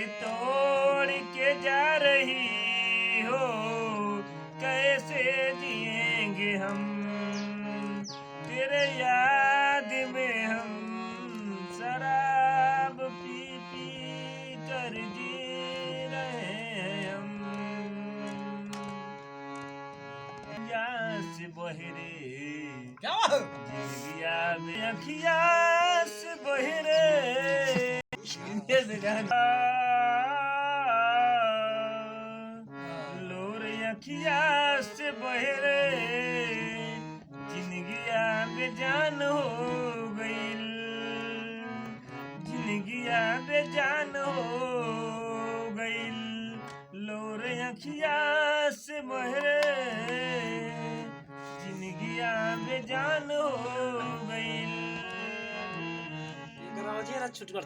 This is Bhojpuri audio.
दिल तोड़ के जा रही हो, कैसे जिएंगे हम तेरे याद में। हम शराब पी पी कर जी रहे हैं हम। से बहरे जिंदगिया में अखिया से बहरे लोर अखिया से बहरे जिंदगिया बेजान हो गई। जिंदगिया बेजान हो गई। लोर अखिया से बहरे जिंदगिया बेजान हो गई। छुट कर